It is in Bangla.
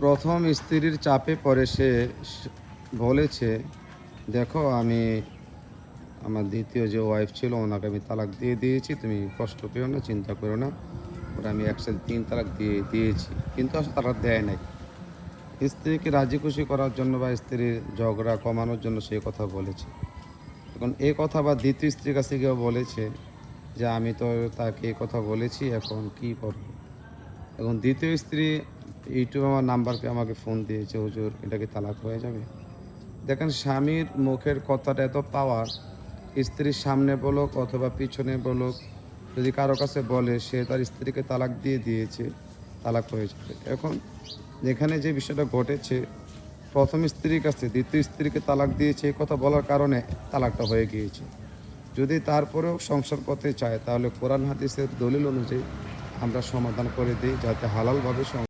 প্রথম স্ত্রীর চাপে পড়ে সে বলেছে, দেখো আমি আমার দ্বিতীয় যে ওয়াইফ ছিল ওনাকে আমি তালাক দিয়ে দিয়েছি, তুমি কষ্ট পেও না, চিন্তা করো না। ওরা আমি একসাথে ৩ তালাক দিয়ে দিয়েছি। কিন্তু আসলে তালাক দেয় নাই। স্ত্রীকে রাজি খুশি করার জন্য বা স্ত্রীর ঝগড়া কমানোর জন্য সে কথা বলেছে। এখন এ কথা বা দ্বিতীয় স্ত্রীর কাছে গিয়েও বলেছে যে, আমি তো তাকে এ কথা বলেছি, এখন কি করব? এখন দ্বিতীয় স্ত্রী ইউটিউবে আমার নাম্বার পেয়ে আমাকে ফোন দিয়েছে, হুজুর এটা কি তালাক হয়ে যাবে? দেখেন স্বামীর মুখের কথাটা এত পাওয়ার, স্ত্রীর সামনে বলুক অথবা পিছনে বলুক, যদি কারো কাছে বলে সে তার স্ত্রীকে তালাক দিয়ে দিয়েছে, তালাক হয়ে যাবে। এখন যেখানে যে বিষয়টা ঘটেছে, প্রথম স্ত্রীর কাছে দ্বিতীয় স্ত্রীকে তালাক দিয়েছে এই কথা বলার কারণে তালাকটা হয়ে গিয়েছে। যদি তারপরেও সংসার করতে চায় তাহলে কোরআন হাদিসের দলিল অনুযায়ী আমরা সমাধান করে দিই, যাতে হালালভাবে